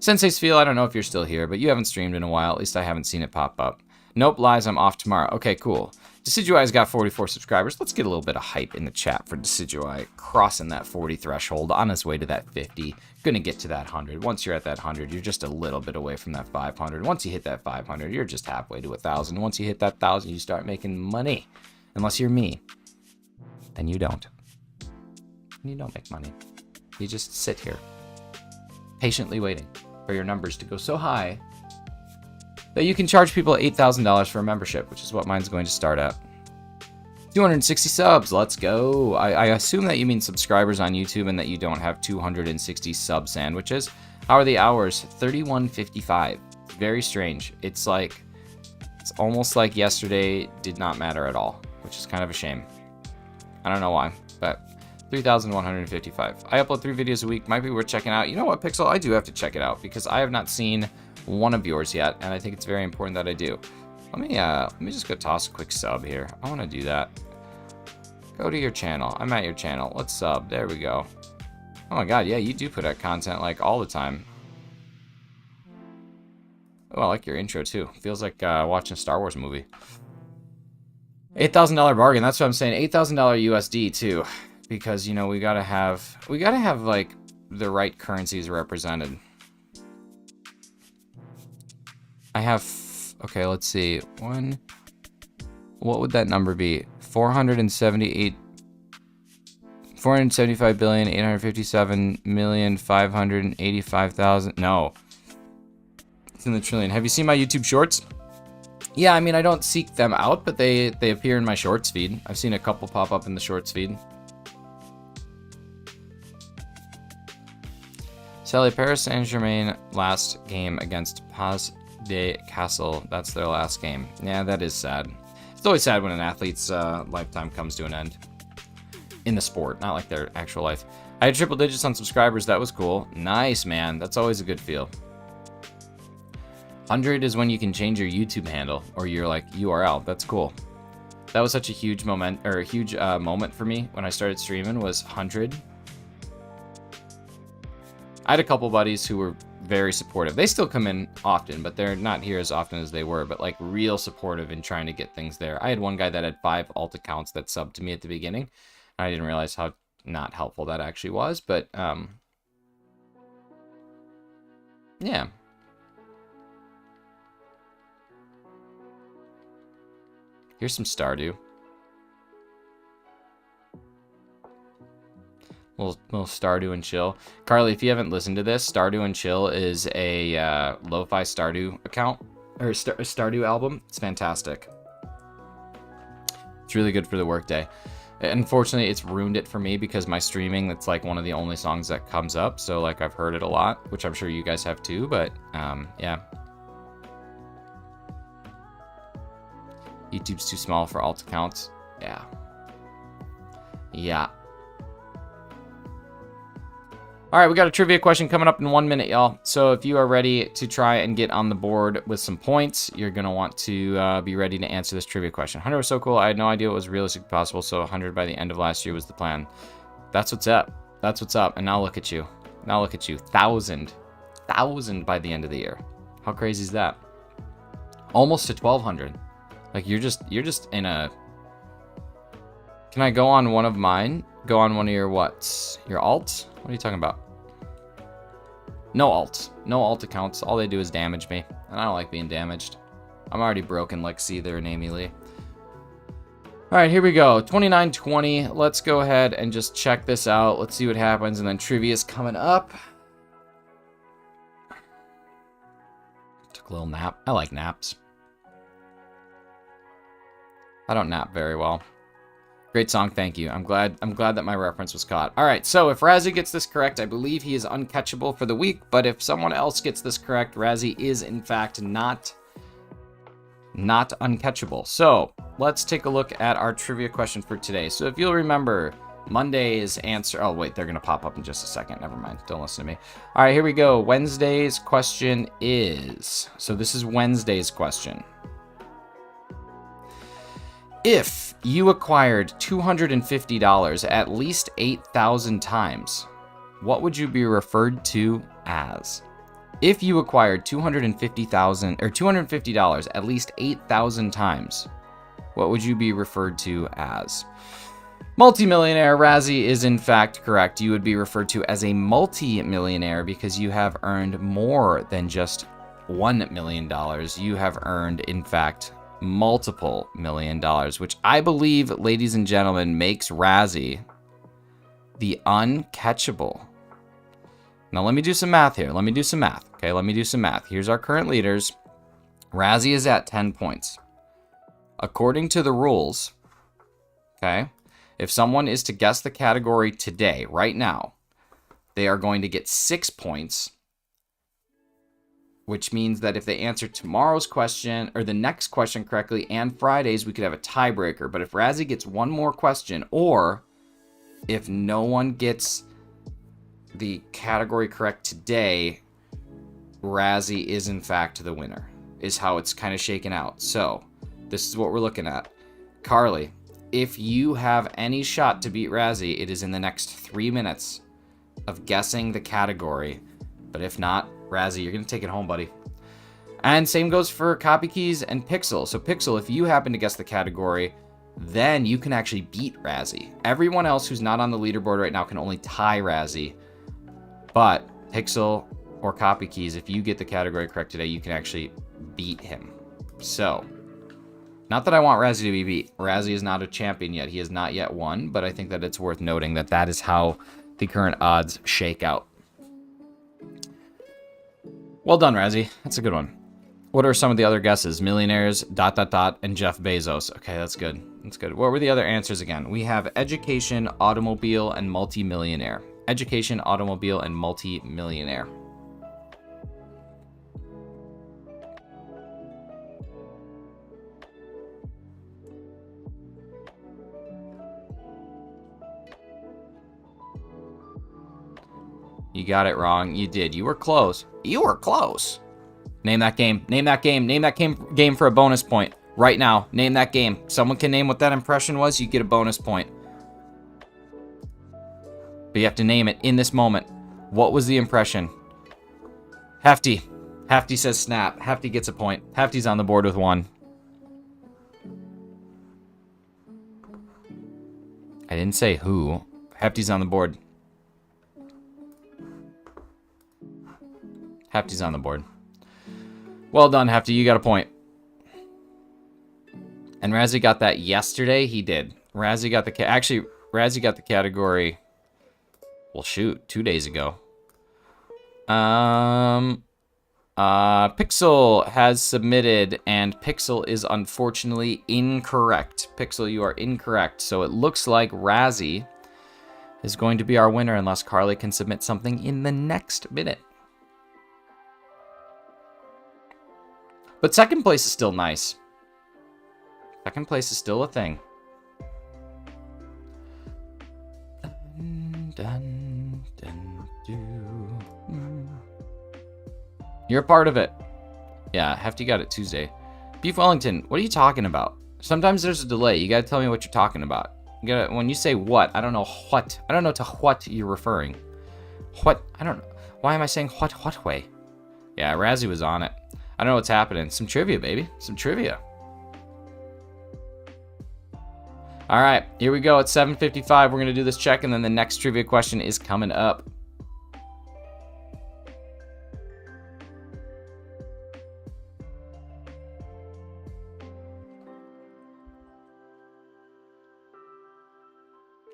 Sensei's Feel, I don't know if you're still here, but you haven't streamed in a while. At least I haven't seen it pop up. Nope, lies, I'm off tomorrow. Okay, cool. Decidueye's got 44 subscribers. Let's get a little bit of hype in the chat for Decidueye crossing that 40 threshold, on his way to that 50. Gonna get to that 100. Once you're at that 100, you're just a little bit away from that 500. Once you hit that 500, you're just halfway to 1,000. Once you hit that 1,000, you start making money. Unless you're me. Then you don't. You don't make money. You just sit here, patiently waiting for your numbers to go so high that you can charge people $8,000 for a membership, which is what mine's going to start at. 260 subs, let's go. I assume that you mean subscribers on YouTube and that you don't have 260 sub sandwiches. How are the hours? 31:55. Very strange. It's almost like yesterday did not matter at all, which is kind of a shame. I don't know why, but 3,155. I upload 3 videos a week. Might be worth checking out. You know what, Pixel? I do have to check it out because I have not seen one of yours yet, and I think it's very important that I do. Let me just go toss a quick sub here. I want to do that. Go to your channel. I'm at your channel. Let's sub. There we go. Oh my god, yeah, you do put out content like all the time. Oh, I like your intro too. Feels like watching a Star Wars movie. $8,000 bargain. That's what I'm saying. $8,000 USD too, because we gotta have like the right currencies represented. I have, okay, let's see. What would that number be? 475,857,585,000. No. It's in the trillion. Have you seen my YouTube shorts? Yeah, I mean, I don't seek them out, but they appear in my shorts feed. I've seen a couple pop up in the shorts feed. Sally, Paris Saint-Germain last game against Paz de Castle. That's their last game. Yeah, that is sad. It's always sad when an athlete's lifetime comes to an end. In the sport, not like their actual life. I had triple digits on subscribers. That was cool. Nice, man. That's always a good feel. 100 is when you can change your YouTube handle or your URL. That's cool. That was such a huge moment for me when I started streaming. Was 100. I had a couple buddies who were very supportive. They still come in often, but they're not here as often as they were, but like real supportive in trying to get things there. I had one guy that had 5 alt accounts that subbed to me at the beginning. I didn't realize how not helpful that actually was, but yeah. Here's some Stardew. Little Stardew and Chill. Carly, if you haven't listened to this, Stardew and Chill is a lo-fi Stardew account, or Stardew album. It's fantastic. It's really good for the workday. Unfortunately, it's ruined it for me because my streaming, that's like one of the only songs that comes up. So like I've heard it a lot, which I'm sure you guys have too, but yeah. YouTube's too small for alt accounts. Yeah. Yeah. All right, we got a trivia question coming up in 1 minute, y'all. So if you are ready to try and get on the board with some points, you're going to want to be ready to answer this trivia question. 100 was so cool. I had no idea it was realistically possible, so 100 by the end of last year was the plan. That's what's up. That's what's up. And now look at you. Now look at you. 1,000. 1,000 by the end of the year. How crazy is that? Almost to 1,200. Like, you're just in a... Can I go on one of mine? Go on one of your whats? Your alts? What are you talking about? No alts. No alt accounts. All they do is damage me. And I don't like being damaged. I'm already broken like Seether and Amy Lee. Alright, here we go. 2920. Let's go ahead and just check this out. Let's see what happens. And then trivia's coming up. Took a little nap. I like naps. I don't nap very well. Great song, thank you. I'm glad that my reference was caught. All right, so if Razzie gets this correct, I believe he is uncatchable for the week. But if someone else gets this correct, Razzie is in fact not not uncatchable. So let's take a look at our trivia question for today. So if you'll remember, Monday's answer... Oh, wait, they're going to pop up in just a second. Never mind. Don't listen to me. All right, here we go. Wednesday's question is... So this is Wednesday's question. If you acquired $250 at least 8,000 times, what would you be referred to as? If you acquired $250 at least 8,000 times, what would you be referred to as? Multimillionaire. Razzie is in fact correct. You would be referred to as a multi-millionaire because you have earned more than just $1 million. You have earned, in fact, multiple $1 million, which I believe, ladies and gentlemen, makes Razzie the uncatchable. Now let me do some math here. Let me do some math. Okay, let me do some math. Here's our current leaders. Razzie is at 10 points. According to the rules, okay, if someone is to guess the category today, right now, they are going to get 6 points, which means that if they answer tomorrow's question or the next question correctly and Friday's, we could have a tiebreaker. But if Razzie gets one more question, or if no one gets the category correct today, Razzie is in fact the winner, is how it's kind of shaken out. So this is what we're looking at. Carly, if you have any shot to beat Razzie, it is in the next 3 minutes of guessing the category. But if not, Razzie, you're going to take it home, buddy. And same goes for Copy Keys and Pixel. So Pixel, if you happen to guess the category, then you can actually beat Razzie. Everyone else who's not on the leaderboard right now can only tie Razzie. But Pixel or Copy Keys, if you get the category correct today, you can actually beat him. So, not that I want Razzie to be beat. Razzie is not a champion yet. He has not yet won, but I think that it's worth noting that that is how the current odds shake out. Well done, Razzie. That's a good one. What are some of the other guesses? Millionaires, ... and Jeff Bezos. Okay, that's good. That's good. What were the other answers again? We have education, automobile, and multi-millionaire. Education, automobile, and multi-millionaire. You got it wrong. You did. You were close. You were close. Name that game. Name that game. Name that game for a bonus point. Right now. Name that game. Someone can name what that impression was, you get a bonus point. But you have to name it in this moment. What was the impression? Hefty. Hefty says snap. Hefty gets a point. Hefty's on the board with 1. I didn't say who. Hefty's on the board. Hefty's on the board. Well done, Hefty. You got a point. And Razzie got that yesterday? He did. Razzie got the... Razzie got the category... Well, shoot. 2 days ago. Pixel has submitted, and Pixel is unfortunately incorrect. Pixel, you are incorrect. So it looks like Razzie is going to be our winner unless Carly can submit something in the next minute. But second place is still nice. Second place is still a thing. Dun, dun, dun, You're a part of it. Yeah, Hefty got it Tuesday. Beef Wellington, what are you talking about? Sometimes there's a delay. You gotta tell me what you're talking about. You gotta, when you say what, I don't know what. I don't know to what you're referring. What? I don't know. Why am I saying what way? Yeah, Razzie was on it. I don't know what's happening. Some trivia, baby. Some trivia. All right, here we go. It's 7:55. We're going to do this check, and then the next trivia question is coming up.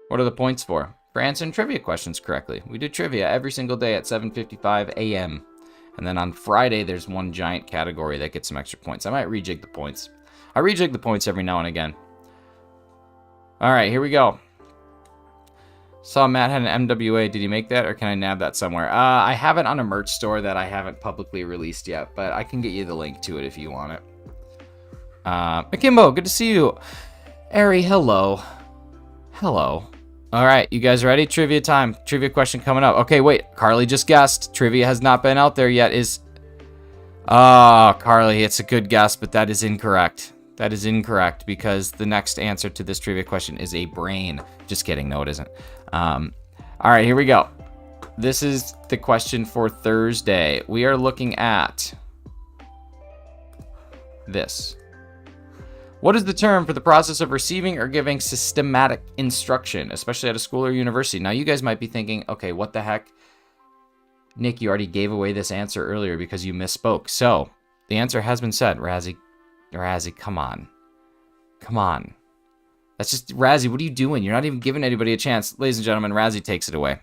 What are the points for? For answering trivia questions correctly. We do trivia every single day at 7:55 a.m. And then on Friday, there's one giant category that gets some extra points. I might rejig the points. I rejig the points every now and again. All right, here we go. Saw Matt had an MWA. Did he make that, or can I nab that somewhere? I have it on a merch store that I haven't publicly released yet, but I can get you the link to it if you want it. Akimbo, good to see you. Ari, hello. Hello. All right, you guys ready? Trivia time. Trivia question coming up. Okay, wait. Carly just guessed. Trivia has not been out there yet. Carly, it's a good guess, but that is incorrect. That is incorrect because the next answer to this trivia question is a brain. Just kidding. No, it isn't. All right, here we go. This is the question for Thursday. We are looking at this. What is the term for the process of receiving or giving systematic instruction, especially at a school or university? Now, you guys might be thinking, okay, what the heck? Nick, you already gave away this answer earlier because you misspoke. So, the answer has been said. Razzie, come on. Come on. That's just, Razzie, what are you doing? You're not even giving anybody a chance. Ladies and gentlemen, Razzie takes it away.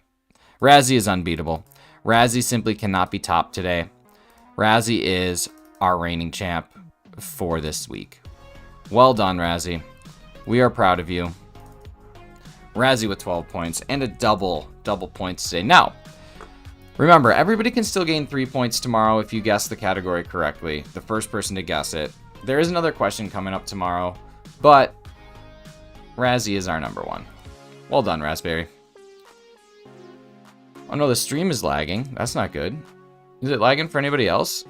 Razzie is unbeatable. Razzie simply cannot be topped today. Razzie is our reigning champ for this week. Well done, Razzie. We are proud of you. Razzie with 12 points and a double points today. Now, remember, everybody can still gain 3 points tomorrow if you guess the category correctly. The first person to guess it. There is another question coming up tomorrow, but Razzie is our number one. Well done, Raspberry. Oh no, the stream is lagging. That's not good. Is it lagging for anybody else?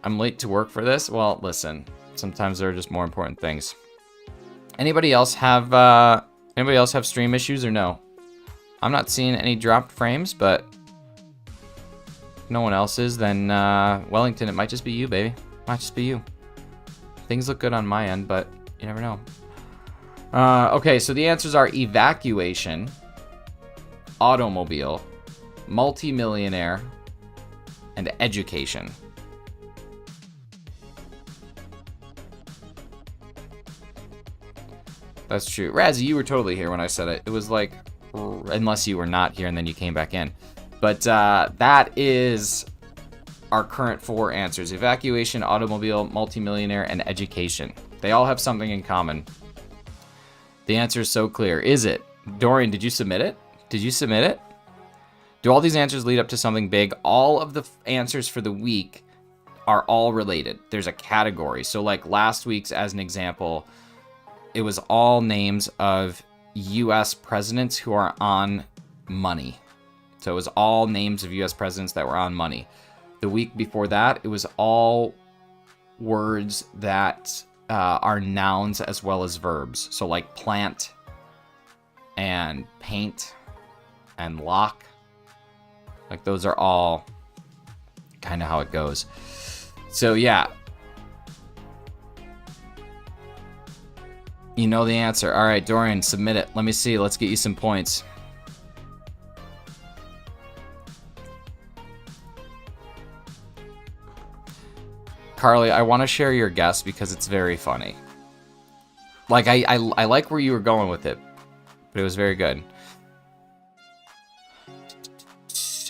I'm late to work for this? Well, listen. Sometimes there are just more important things. Anybody else have stream issues or no? I'm not seeing any dropped frames, but if no one else is, then Wellington, it might just be you, baby. Might just be you. Things look good on my end, but you never know. Okay, so the answers are evacuation, automobile, multimillionaire, and education. That's true. Razzie, you were totally here when I said it. It was like, unless you were not here and then you came back in. But that is our current 4 answers. Evacuation, automobile, multimillionaire, and education. They all have something in common. The answer is so clear. Is it? Dorian, did you submit it? Did you submit it? Do all these answers lead up to something big? All of the answers for the week are all related. There's a category. So like last week's, as an example, it was all names of U.S. presidents who are on money. So it was all names of U.S. presidents that were on money. The week before that, it was all words that are nouns as well as verbs. So like plant and paint and lock. Like those are all kind of how it goes. So yeah. You know the answer. All right, Dorian, submit it. Let me see. Let's get you some points. Carly, I want to share your guess because it's very funny. Like, I like where you were going with it, but it was very good.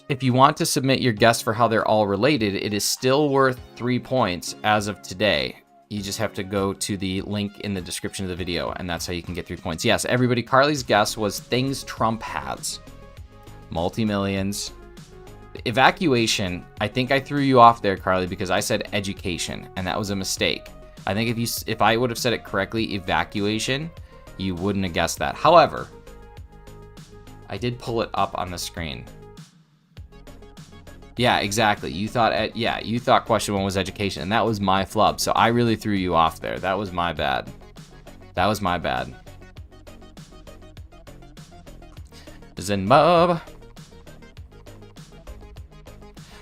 If you want to submit your guess for how they're all related, it is still worth 3 points as of today. You just have to go to the link in the description of the video, and that's how you can get 3 points. Yes, everybody, Carly's guess was things Trump has. Multi-millions. Evacuation, I think I threw you off there, Carly, because I said education, and that was a mistake. I think if I would have said it correctly, evacuation, you wouldn't have guessed that. However, I did pull it up on the screen. Yeah, exactly. You thought question 1 was education, and that was my flub. So I really threw you off there. That was my bad. That was my bad. Zen Bob.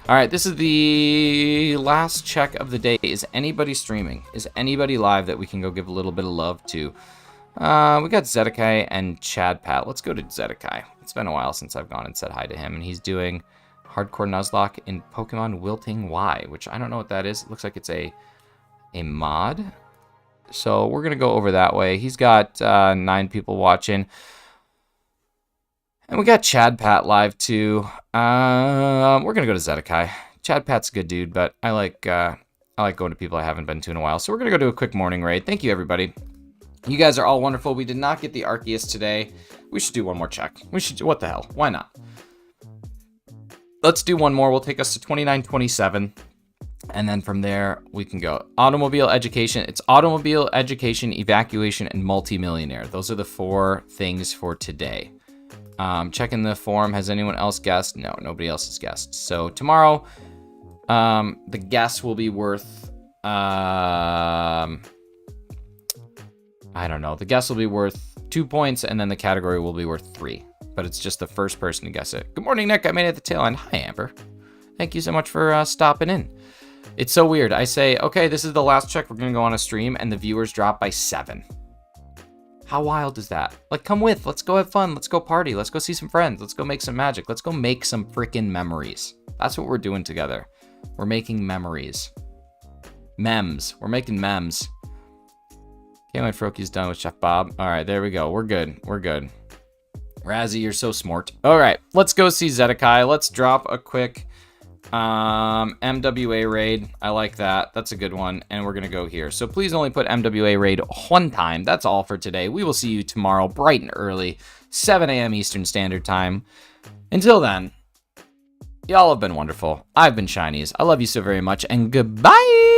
All right, this is the last check of the day. Is anybody streaming? Is anybody live that we can go give a little bit of love to? We got Zedekai and Chad Pat. Let's go to Zedekai. It's been a while since I've gone and said hi to him, and he's doing Hardcore Nuzlocke in Pokemon Wilting Y, which I don't know what that is. It looks like it's a mod. So we're going to go over that way. He's got 9 people watching. And we got Chad Pat live too. We're going to go to Zedekai. Chad Pat's a good dude, but I like going to people I haven't been to in a while. So we're going to go do a quick morning raid. Thank you, everybody. You guys are all wonderful. We did not get the Arceus today. We should do one more check. What the hell? Why not? Let's do one more. We'll take us to 2927. And then from there, we can go automobile education. It's automobile education, evacuation, and multimillionaire. Those are the 4 things for today. Checking the forum. Has anyone else guessed? No, nobody else has guessed. So tomorrow, the guess will be worth, I don't know. The guess will be worth 2 points, and then the category will be worth 3. But it's just the first person to guess it. Good morning, Nick. I made it at the tail end. Hi, Amber. Thank you so much for stopping in. It's so weird. I say, okay, this is the last check. We're going to go on a stream, and the viewers drop by 7. How wild is that? Like, come with. Let's go have fun. Let's go party. Let's go see some friends. Let's go make some magic. Let's go make some freaking memories. That's what we're doing together. We're making memories. Memes. We're making memes. Can't wait Froki's done with Chef Bob. All right, there we go. We're good. We're good. Razzie, you're so smart. All right, let's go see Zedekiah. Let's drop a quick MWA raid. I like that. That's a good one. And we're going to go here. So please only put MWA raid 1 time. That's all for today. We will see you tomorrow bright and early, 7 a.m. Eastern Standard Time. Until then, y'all have been wonderful. I've been Shinies. I love you so very much, and goodbye.